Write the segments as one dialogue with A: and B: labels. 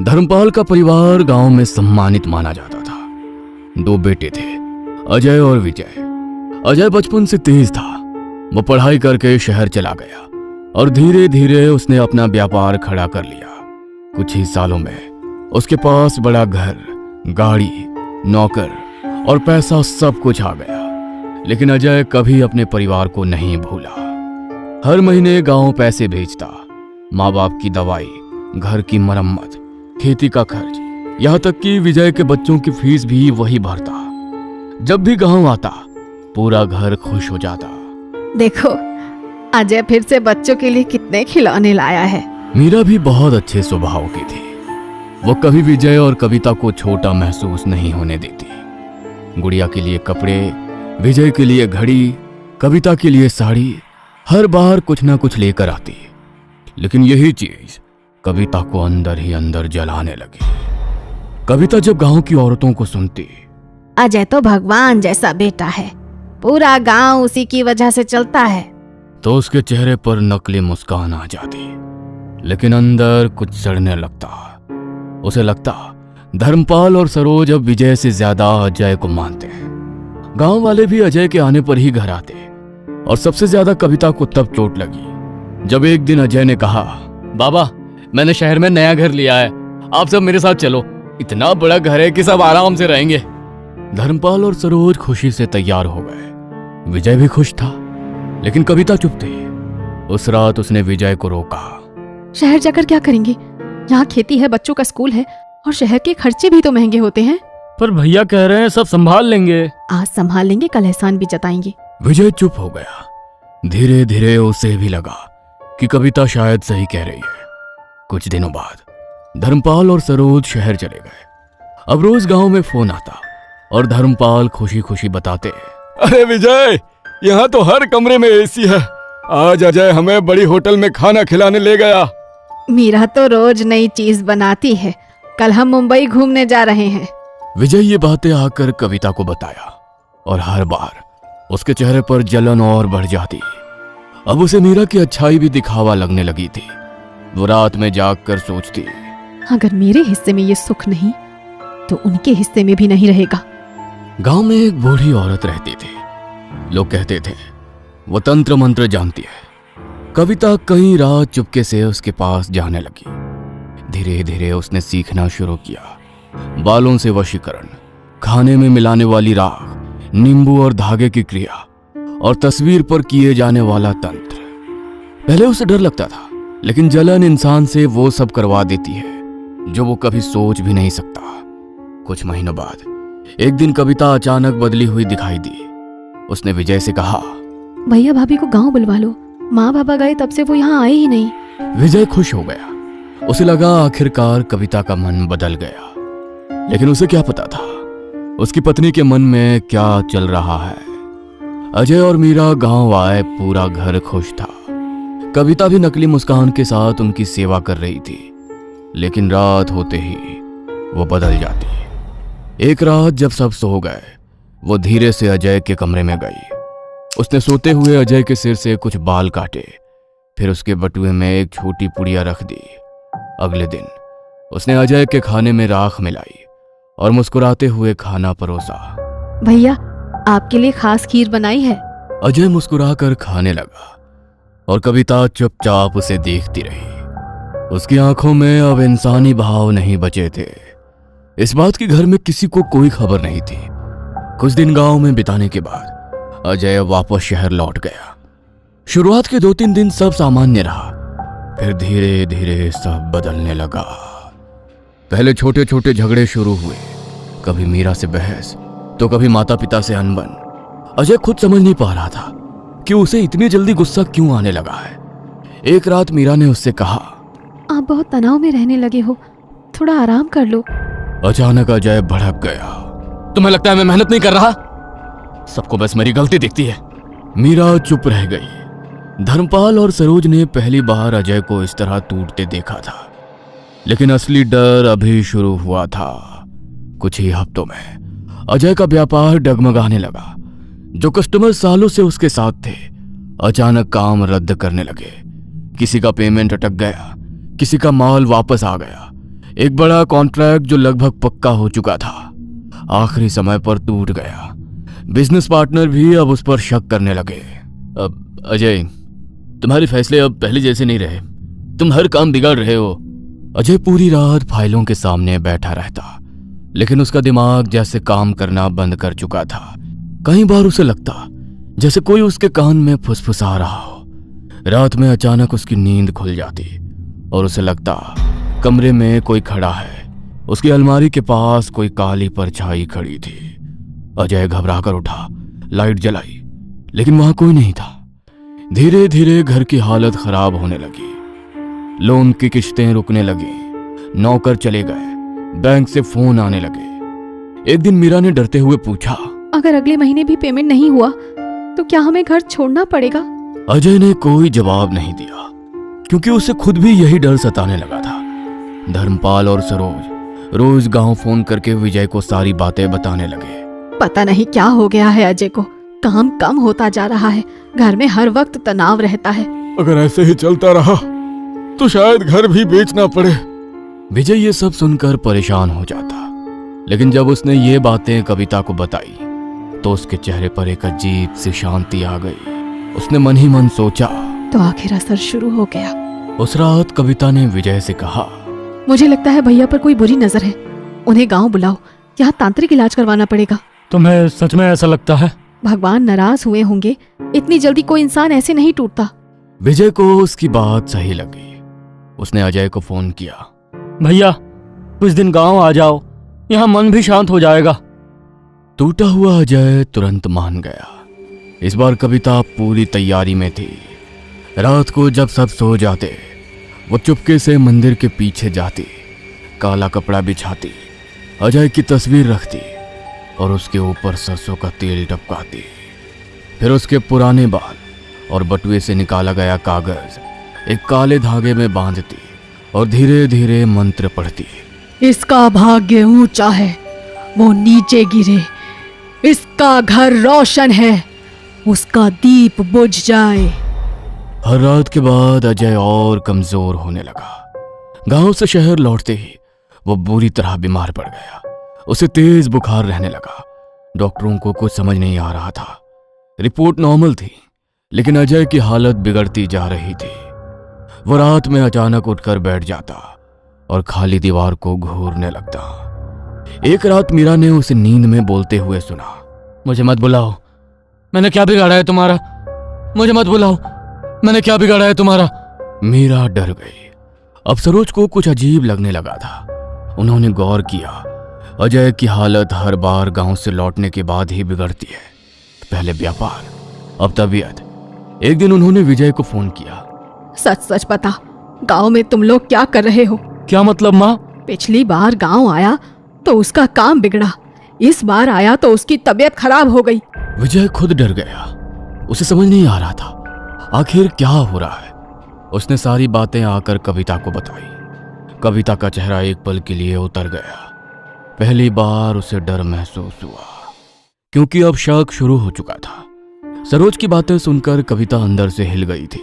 A: धर्मपाल का परिवार गांव में सम्मानित माना जाता था। 2 बेटे थे, अजय और विजय। अजय बचपन से तेज था। वो पढ़ाई करके शहर चला गया और धीरे धीरे उसने अपना व्यापार खड़ा कर लिया। कुछ ही सालों में उसके पास बड़ा घर, गाड़ी, नौकर और पैसा सब कुछ आ गया। लेकिन अजय कभी अपने परिवार को नहीं भूला। हर महीने गांव पैसे भेजता, माँ बाप की दवाई, घर की मरम्मत, खेती का खर्च, यहाँ तक कि विजय के बच्चों की फीस भी वही भरता। जब भी गांव आता पूरा घर खुश हो जाता।
B: देखो, अजय फिर से बच्चों के लिए कितने खिलौने लाया है।
A: मीरा भी बहुत अच्छे स्वभाव की थी। वो कभी विजय और कविता को छोटा महसूस नहीं होने देती। गुड़िया के लिए कपड़े, विजय के लिए घड़ी, कविता के लिए साड़ी, हर बार कुछ ना कुछ लेकर आती। लेकिन यही चीज कविता को अंदर ही अंदर जलाने लगी। कविता जब गांव की औरतों को सुनती,
B: अजय तो भगवान जैसा बेटा है, पूरा गांव उसी की वजह से चलता है,
A: तो उसके चेहरे पर नकली मुस्कान आ जाती। लेकिन अंदर कुछ सड़ने लगता। उसे लगता धर्मपाल और सरोज अब विजय से ज्यादा अजय को मानते हैं। गांव वाले भी अजय के आने पर ही घर आते। और सबसे ज्यादा कविता को तब चोट लगी जब एक दिन अजय ने कहा, बाबा, मैंने शहर में नया घर लिया है, आप सब मेरे साथ चलो। इतना बड़ा घर है कि सब आराम से रहेंगे। धर्मपाल और सरोज खुशी से तैयार हो गए। विजय भी खुश था, लेकिन कविता चुप थी। उस रात उसने विजय को रोका।
B: शहर जाकर क्या करेंगे? यहाँ खेती है, बच्चों का स्कूल है और शहर के खर्चे भी तो महंगे होते हैं।
C: पर भैया कह रहे हैं सब संभाल लेंगे।
B: आज संभाल लेंगे, कल एहसान भी जताएंगे।
A: विजय चुप हो गया। धीरे धीरे उसे भी लगा कि कविता शायद सही कह रही है। कुछ दिनों बाद धर्मपाल और सरोज शहर चले गए। अब रोज गांव में फोन आता और धर्मपाल खुशी खुशी बताते,
D: अरे विजय, यहाँ तो हर कमरे में एसी है। आज अजय हमें बड़ी होटल में खाना खिलाने ले गया।
B: मीरा तो रोज नई चीज बनाती है। कल हम मुंबई घूमने जा रहे हैं।
A: विजय ये बातें आकर कविता को बताया और हर बार उसके चेहरे पर जलन और बढ़ जाती। अब उसे मीरा की अच्छाई भी दिखावा लगने लगी थी। वो रात में जागकर सोचती,
B: अगर मेरे हिस्से में ये सुख नहीं तो उनके हिस्से में भी नहीं रहेगा।
A: गांव में एक बूढ़ी औरत रहती थी। लोग कहते थे वो तंत्र मंत्र जानती है। कविता कई रात चुपके से उसके पास जाने लगी। धीरे धीरे उसने सीखना शुरू किया। बालों से वशीकरण, खाने में मिलाने वाली राख, नींबू और धागे की क्रिया और तस्वीर पर किए जाने वाला तंत्र। पहले उसे डर लगता था, लेकिन जलन इंसान से वो सब करवा देती है जो वो कभी सोच भी नहीं सकता। कुछ महीनों बाद एक दिन कविता अचानक बदली हुई दिखाई दी। उसने विजय से कहा,
B: भैया भाभी को गांव बुलवा लो। माँ बाबा गए तब से वो यहाँ आए ही नहीं।
A: विजय खुश हो गया। उसे लगा आखिरकार कविता का मन बदल गया। लेकिन उसे क्या पता था उसकी पत्नी के मन में क्या चल रहा है। अजय और मीरा गांव आए, पूरा घर खुश था। कविता भी नकली मुस्कान के साथ उनकी सेवा कर रही थी। लेकिन रात होते ही वो बदल जाती। एक रात जब सब सो गए, वो धीरे से अजय के कमरे में गई। उसने सोते हुए अजय के सिर से कुछ बाल काटे, फिर उसके बटुए में एक छोटी पुड़िया रख दी। अगले दिन उसने अजय के खाने में राख मिलाई और मुस्कुराते हुए खाना परोसा।
B: भैया, आपके लिए खास खीर बनाई है।
A: अजय मुस्कुराकर खाने लगा और कविता चुपचाप उसे देखती रही। उसकी आंखों में अब इंसानी भाव नहीं बचे थे। इस बात की घर में किसी को कोई खबर नहीं थी। कुछ दिन गांव में बिताने के बाद अजय वापस शहर लौट गया। शुरुआत के 2-3 दिन सब सामान्य रहा, फिर धीरे धीरे सब बदलने लगा। पहले छोटे छोटे झगड़े शुरू हुए, कभी मीरा से बहस तो कभी माता पिता से अनबन। अजय खुद समझ नहीं पा रहा था कि उसे इतनी जल्दी गुस्सा क्यों आने लगा है। एक रात मीरा ने उससे कहा,
B: आप बहुत तनाव में रहने लगे हो, थोड़ा आराम कर लो।
A: अचानक अजय भड़क गया। तुम्हें लगता है मैं मेहनत नहीं कर रहा? सबको बस मेरी गलती दिखती है। मीरा चुप रह गई। धर्मपाल और सरोज ने पहली बार अजय को इस तरह टूटते देखा था, लेकिन असली डर अभी शुरू हुआ था। कुछ ही हफ्तों में अजय का व्यापार डगमगाने लगा। जो कस्टमर सालों से उसके साथ थे, अचानक काम रद्द करने लगे। किसी का पेमेंट अटक गया, किसी का माल वापस आ गया। एक बड़ा कॉन्ट्रैक्ट जो लगभग पक्का हो चुका था आखिरी समय पर टूट गया। बिजनेस पार्टनर भी अब उस पर शक करने लगे। अब अजय, तुम्हारे फैसले अब पहले जैसे नहीं रहे, तुम हर काम बिगाड़ रहे हो। अजय पूरी रात फाइलों के सामने बैठा रहता, लेकिन उसका दिमाग जैसे काम करना बंद कर चुका था। कई बार उसे लगता जैसे कोई उसके कान में फुसफुसा रहा हो। रात में अचानक उसकी नींद खुल जाती और उसे लगता कमरे में कोई खड़ा है। उसकी अलमारी के पास कोई काली परछाई खड़ी थी। अजय घबरा कर उठा, लाइट जलाई, लेकिन वहां कोई नहीं था। धीरे धीरे घर की हालत खराब होने लगी। लोन की किश्तें रुकने लगी, नौकर चले गए, बैंक से फोन आने लगे। एक दिन मीरा ने डरते हुए पूछा,
B: अगर अगले महीने भी पेमेंट नहीं हुआ तो क्या हमें घर छोड़ना पड़ेगा?
A: अजय ने कोई जवाब नहीं दिया, क्योंकि उसे खुद भी यही डर सताने लगा था। धर्मपाल और सरोज रोज गांव फोन करके विजय को सारी बातें बताने लगे।
B: पता नहीं क्या हो गया है अजय को, काम कम होता जा रहा है, घर में हर वक्त तनाव रहता है।
D: अगर ऐसे ही चलता रहा तो शायद घर भी बेचना पड़े।
A: विजय ये सब सुनकर परेशान हो जाता, लेकिन जब उसने ये बातें कविता को बताई तो उसके चेहरे पर एक अजीब सी शांति आ गई। उसने मन ही मन सोचा,
B: तो आखिर असर शुरू हो गया।
A: उस रात कविता ने विजय से कहा,
B: मुझे लगता है भैया पर कोई बुरी नजर है, उन्हें गांव बुलाओ, यहाँ तांत्रिक इलाज करवाना पड़ेगा।
C: तुम्हें सच में ऐसा लगता है?
B: भगवान नाराज हुए होंगे, इतनी जल्दी कोई इंसान ऐसे नहीं टूटता।
A: विजय को उसकी बात सही लगी। उसने अजय को फोन किया,
C: भैया कुछ दिन गांव आ जाओ, यहाँ मन भी शांत हो जाएगा।
A: टूटा हुआ अजय तुरंत मान गया। इस बार कविता पूरी तैयारी में थी। रात को जब सब सो जाते, वो चुपके से मंदिर के पीछे जाती, काला कपड़ा बिछाती, अजय की तस्वीर रखती और उसके ऊपर सरसों का तेल टपकाती। फिर उसके पुराने बाल और बटुए से निकाला गया कागज एक काले धागे में बांधती और धीरे धीरे मंत्र पढ़ती।
B: इसका भाग्य ऊंचा है, वो नीचे गिरे। इसका घर रोशन है, उसका दीप बुझ जाए।
A: हर रात के बाद अजय और कमजोर होने लगा। गांव से शहर लौटते ही वो बुरी तरह बीमार पड़ गया। उसे तेज बुखार रहने लगा। डॉक्टरों को कुछ समझ नहीं आ रहा था। रिपोर्ट नॉर्मल थी, लेकिन अजय की हालत बिगड़ती जा रही थी। वो रात में अचानक उठकर बैठ जाता और खाली दीवार को घूरने लगता। एक रात मीरा ने उसे नींद में बोलते हुए सुना,
C: मुझे मत बुलाओ, मैंने क्या बिगाड़ा है तुम्हारा? मुझे मत बुलाओ, मैंने क्या बिगाड़ा है तुम्हारा?
A: मीरा डर गई। अब सरोज को कुछ अजीब लगने लगा था। उन्होंने गौर किया, अजय की हालत हर बार गांव से लौटने के बाद ही बिगड़ती है। पहले व्यापार, अब तबीयत। एक दिन उन्होंने विजय को फोन किया।
B: सच सच बता, गांव में तुम लोग क्या कर रहे हो?
C: क्या मतलब माँ?
B: पिछली बार गांव आया तो उसका काम बिगड़ा, इस बार आया तो उसकी तबीयत खराब हो गई।
A: विजय खुद डर गया। उसे समझ नहीं आ रहा था आखिर क्या हो रहा है। उसने सारी बातें आकर कविता को बताई। कविता का चेहरा एक पल के लिए उतर गया। पहली बार उसे डर महसूस हुआ, क्योंकि अब शक शुरू हो चुका था। सरोज की बातें सुनकर कविता अंदर से हिल गई थी।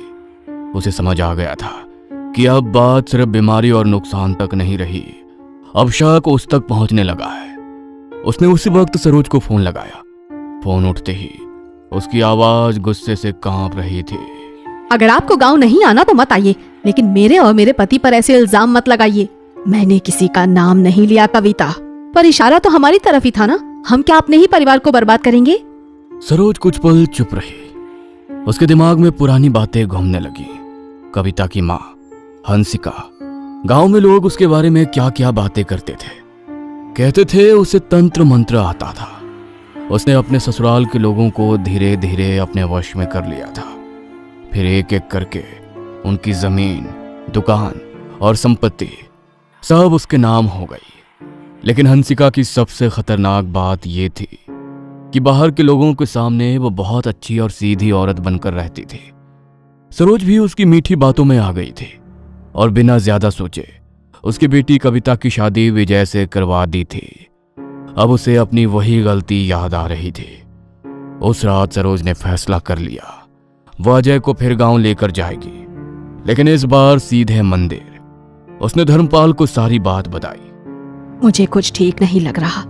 A: उसे समझ आ गया था कि अब बात सिर्फ बीमारी और नुकसान तक नहीं रही, अब शक उस तक पहुंचने लगा है। उसने उसी वक्त सरोज को फोन लगाया। फोन उठते ही उसकी आवाज गुस्से से कांप रही थी।
B: अगर आपको गांव नहीं आना तो मत आइए, लेकिन मेरे और मेरे पति पर ऐसे इल्जाम मत लगाइए। मैंने किसी का नाम नहीं लिया कविता, पर इशारा तो हमारी तरफ ही था ना। हम क्या अपने ही परिवार को बर्बाद करेंगे?
A: सरोज कुछ पल चुप रही। उसके दिमाग में पुरानी बातें घूमने लगी। कविता की माँ हंसिका, गांव में लोग उसके बारे में क्या क्या बातें करते थे। कहते थे उसे तंत्र मंत्र आता था। उसने अपने ससुराल के लोगों को धीरे धीरे अपने वश में कर लिया था। फिर एक एक करके उनकी जमीन, दुकान और संपत्ति सब उसके नाम हो गई। लेकिन हंसिका की सबसे खतरनाक बात यह थी कि बाहर के लोगों के सामने वो बहुत अच्छी और सीधी औरत बनकर रहती थी। सरोज भी उसकी मीठी बातों में आ गई थी और बिना ज्यादा सोचे उसकी बेटी कविता की शादी विजय से करवा दी थी। अब उसे अपनी वही गलती याद आ रही थी। उस रात सरोज ने फैसला कर लिया, वो अजय को फिर गांव लेकर जाएगी, लेकिन इस बार सीधे मंदिर। उसने धर्मपाल को सारी बात बताई।
B: मुझे कुछ ठीक नहीं लग रहा।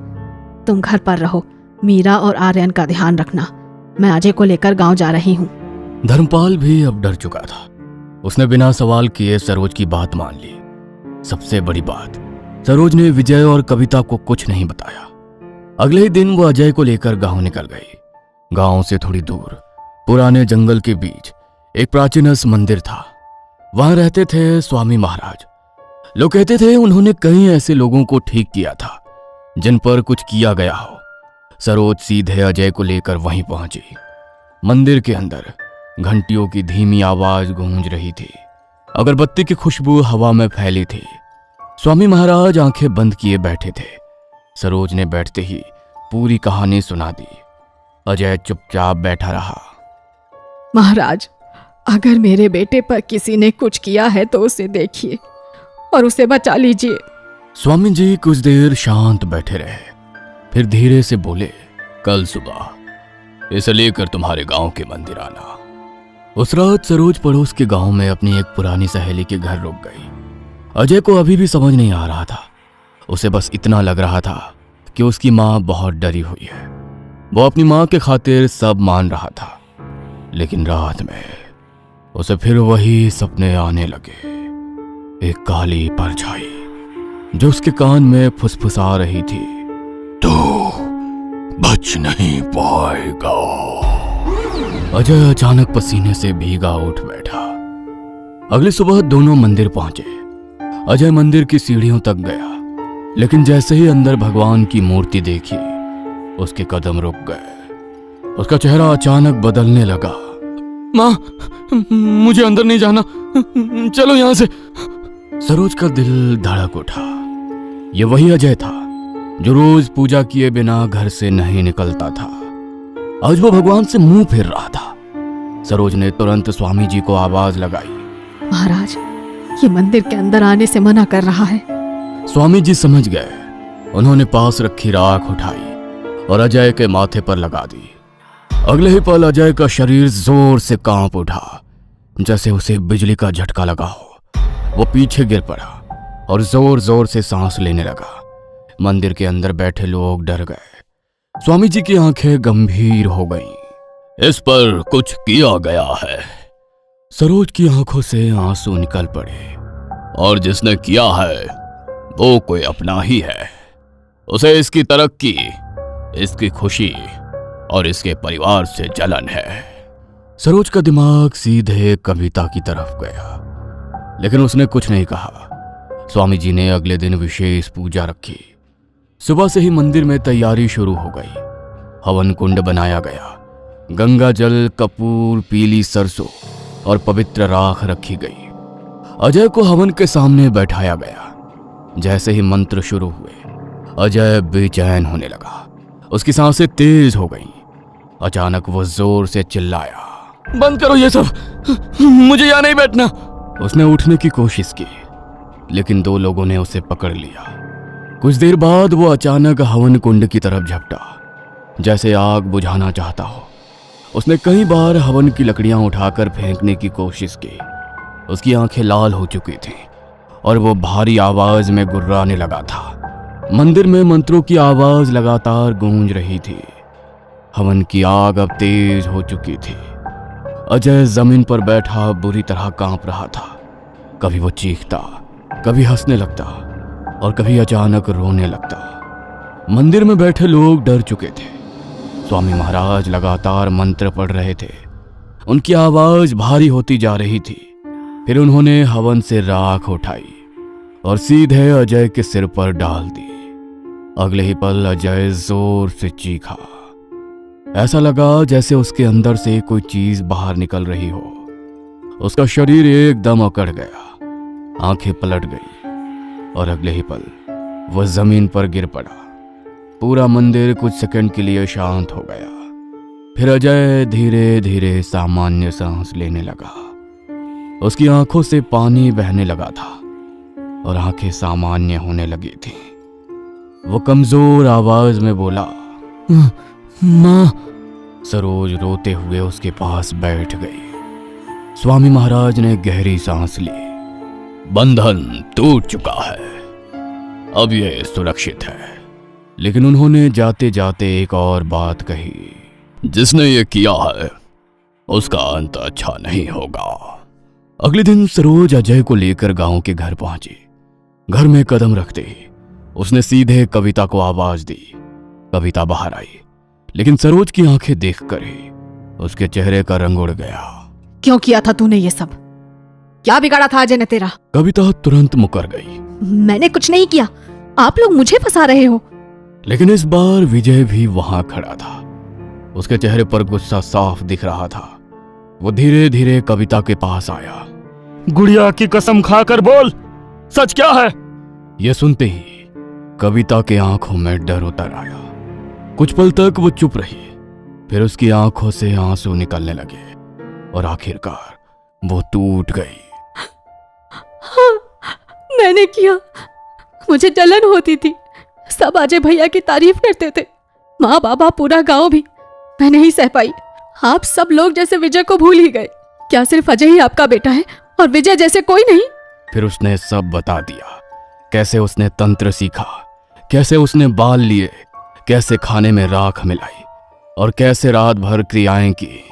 B: तुम घर पर रहो, मीरा और आर्यन का ध्यान रखना। मैं अजय को लेकर गांव जा रही हूँ।
A: धर्मपाल भी अब डर चुका था। उसने बिना सवाल किए सरोज की बात मान ली। सबसे बड़ी बात, सरोज ने विजय और कविता को कुछ नहीं बताया। अगले ही दिन वो अजय को लेकर गांव निकल गई। गांव से थोड़ी दूर पुराने जंगल के बीच एक प्राचीन मंदिर था। वहां रहते थे स्वामी महाराज। लोग कहते थे उन्होंने कई ऐसे लोगों को ठीक किया था जिन पर कुछ किया गया हो। सरोज सीधे अजय को लेकर वहीं पहुंची। मंदिर के अंदर घंटियों की धीमी आवाज गूंज रही थी। अगरबत्ती की खुशबू हवा में फैली थी। स्वामी महाराज आंखें बंद किए बैठे थे। सरोज ने बैठते ही पूरी कहानी सुना दी। अजय चुपचाप बैठा रहा।
B: महाराज, अगर मेरे बेटे पर किसी ने कुछ किया है तो उसे देखिए और उसे बचा लीजिए।
A: स्वामी जी कुछ देर शांत बैठे रहे, फिर धीरे से बोले, कल सुबह इसे लेकर तुम्हारे गांव के मंदिर आना। उस रात सरोज पड़ोस के गांव में अपनी एक पुरानी सहेली के घर रुक गई। अजय को अभी भी समझ नहीं आ रहा था। उसे बस इतना लग रहा था कि उसकी मां बहुत डरी हुई है। वो अपनी मां के खातिर सब मान रहा था। लेकिन रात में उसे फिर वही सपने आने लगे। एक काली परछाई जो उसके कान में फुसफुसा रही थी, तो बच नहीं पाएगा। अजय अचानक पसीने से भीगा उठ बैठा। अगली सुबह दोनों मंदिर पहुंचे। अजय मंदिर की सीढ़ियों तक गया, लेकिन जैसे ही अंदर भगवान की मूर्ति देखी, उसके कदम रुक गए। उसका चेहरा अचानक बदलने लगा।
C: माँ, मुझे अंदर नहीं जाना, चलो यहां से।
A: सरोज का दिल धड़क उठा। ये वही अजय था जो रोज पूजा किए बिना घर से नहीं निकलता था। आज वो भगवान से मुंह फेर रहा था। सरोज ने तुरंत स्वामी जी को आवाज लगाई।
B: महाराज, ये मंदिर के अंदर आने से मना कर रहा है।
A: स्वामी जी समझ गए। उन्होंने पास रखी राख उठाई और अजय के माथे पर लगा दी। अगले ही पल अजय का शरीर जोर से कांप उठा, जैसे उसे बिजली का झटका लगा हो। वो पीछे गिर पड़ा और जोर जोर से सांस लेने लगा। मंदिर के अंदर बैठे लोग डर गए। स्वामी जी की आंखें गंभीर हो गईं। इस पर कुछ किया गया है। सरोज की आंखों से आंसू निकल पड़े। और जिसने किया है वो कोई अपना ही है। उसे इसकी तरक्की, इसकी खुशी और इसके परिवार से जलन है। सरोज का दिमाग सीधे कविता की तरफ गया, लेकिन उसने कुछ नहीं कहा। स्वामी जी ने अगले दिन विशेष पूजा रखी। सुबह से ही मंदिर में तैयारी शुरू हो गई। हवन कुंड बनाया गया। गंगा जल, कपूर, पीली सरसों और पवित्र राख रखी गई। अजय को हवन के सामने बैठाया गया। जैसे ही मंत्र शुरू हुए, अजय बेचैन होने लगा। उसकी सांसें तेज हो गईं। अचानक वो जोर से चिल्लाया,
C: बंद करो ये सब, मुझे यहाँ नहीं बैठना।
A: उसने उठने की कोशिश की, लेकिन दो लोगों ने उसे पकड़ लिया। कुछ देर बाद वो अचानक हवन कुंड की तरफ झपटा, जैसे आग बुझाना चाहता हो। उसने कई बार हवन की लकड़ियां उठाकर फेंकने की कोशिश की। उसकी आंखें लाल हो चुकी थीं और वो भारी आवाज में गुर्राने लगा था। मंदिर में मंत्रों की आवाज लगातार गूंज रही थी। हवन की आग अब तेज हो चुकी थी। अजय जमीन पर बैठा बुरी तरह कांप रहा था। कभी वो चीखता, कभी हंसने लगता और कभी अचानक रोने लगता। मंदिर में बैठे लोग डर चुके थे। स्वामी महाराज लगातार मंत्र पढ़ रहे थे। उनकी आवाज भारी होती जा रही थी। फिर उन्होंने हवन से राख उठाई और सीधे अजय के सिर पर डाल दी। अगले ही पल अजय जोर से चीखा। ऐसा लगा जैसे उसके अंदर से कोई चीज बाहर निकल रही हो। उसका शरीर एकदम अकड़ गया, आंखें पलट गई और अगले ही पल वह जमीन पर गिर पड़ा। पूरा मंदिर कुछ सेकंड के लिए शांत हो गया। फिर अजय धीरे धीरे सामान्य सांस लेने लगा। उसकी आंखों से पानी बहने लगा था और आंखें सामान्य होने लगी थी। वो कमजोर आवाज में बोला,
C: माँ।
A: सरोज रोते हुए उसके पास बैठ गई। स्वामी महाराज ने गहरी सांस ली। बंधन टूट चुका है, अब ये सुरक्षित है। लेकिन उन्होंने जाते जाते एक और बात कही, जिसने ये किया है उसका अंत अच्छा नहीं होगा। अगले दिन सरोज अजय को लेकर गांव के घर पहुंची। घर में कदम रखते ही उसने सीधे कविता को आवाज दी। कविता बाहर आई, लेकिन सरोज की आंखें देखकर ही उसके चेहरे का रंग उड़ गया।
B: क्यों किया था तूने ये सब? क्या बिगाड़ा था अजय ने तेरा?
A: कविता तुरंत मुकर गई।
B: मैंने कुछ नहीं किया, आप लोग मुझे फंसा रहे हो।
A: लेकिन इस बार विजय भी वहां खड़ा था। उसके चेहरे पर गुस्सा साफ दिख रहा था। वो धीरे धीरे कविता के पास आया।
D: गुड़िया की कसम खाकर बोल, सच क्या है?
A: यह सुनते ही कविता के आंखों में डर उतर आया। कुछ पल तक वो चुप रही, फिर उसकी आंखों से आंसू निकलने लगे और आखिरकार वो टूट गई।
B: हाँ, मैंने किया। मुझे जलन होती थी। सब अजय भैया की तारीफ करते थे, माँ बाबा पूरा गांव भी। मैं नहीं सह पाई। आप सब लोग जैसे विजय को भूल ही गए। क्या सिर्फ अजय ही आपका बेटा है और विजय जैसे कोई नहीं?
A: फिर उसने सब बता दिया, कैसे उसने तंत्र सीखा, कैसे उसने बाल लिए, कैसे खाने में राख मिलाई और कैसे रात भर क्रियाएं की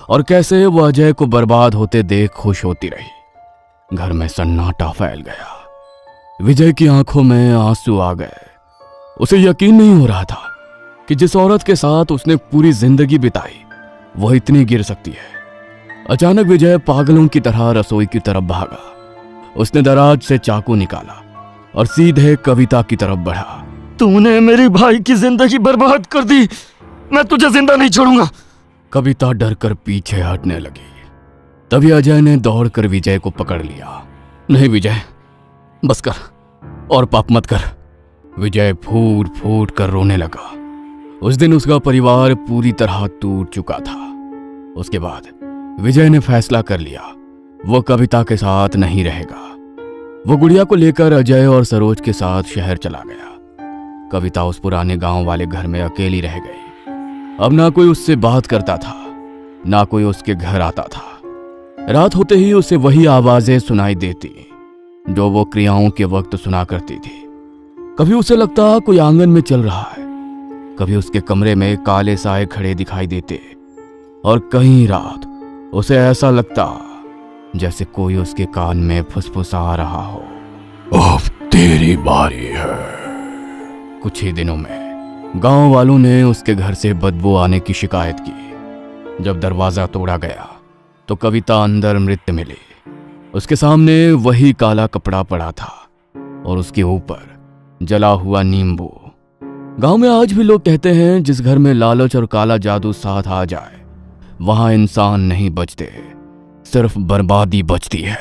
A: और कैसे वो अजय को बर्बाद होते देख खुश होती रही। घर में सन्नाटा फैल गया। विजय की आंखों में आंसू आ गए। उसे यकीन नहीं हो रहा था कि जिस औरत के साथ उसने पूरी जिंदगी बिताई वह इतनी गिर सकती है। अचानक विजय पागलों की तरह रसोई की तरफ भागा। उसने दराज से चाकू निकाला और सीधे कविता की तरफ बढ़ा।
D: तूने मेरी भाई की जिंदगी बर्बाद कर दी, मैं तुझे जिंदा नहीं छोड़ूंगा।
A: कविता डर कर पीछे हटने लगी। तभी अजय ने दौड़कर विजय को पकड़ लिया। नहीं विजय, बस कर और पाप मत कर। विजय फूट फूट कर रोने लगा। उस दिन उसका परिवार पूरी तरह टूट चुका था। उसके बाद विजय ने फैसला कर लिया वो कविता के साथ नहीं रहेगा। वो गुड़िया को लेकर अजय और सरोज के साथ शहर चला गया। कविता उस पुराने गांव वाले घर में अकेली रह गई। अब ना कोई उससे बात करता था, ना कोई उसके घर आता था। रात होते ही उसे वही आवाजें सुनाई देती जो वो क्रियाओं के वक्त सुना करती थी। कभी उसे लगता कोई आंगन में चल रहा है, कभी उसके कमरे में काले साए खड़े दिखाई देते और कई रात उसे ऐसा लगता जैसे कोई उसके कान में फुसफुसा रहा हो, अब तेरी बारी है। कुछ ही दिनों में गांव वालों ने उसके घर से बदबू आने की शिकायत की। जब दरवाजा तोड़ा गया तो कविता अंदर मृत मिली। उसके सामने वही काला कपड़ा पड़ा था और उसके ऊपर जला हुआ नींबू। गांव में आज भी लोग कहते हैं जिस घर में लालच और काला जादू साथ आ जाए वहां इंसान नहीं बचते, सिर्फ बर्बादी बचती है।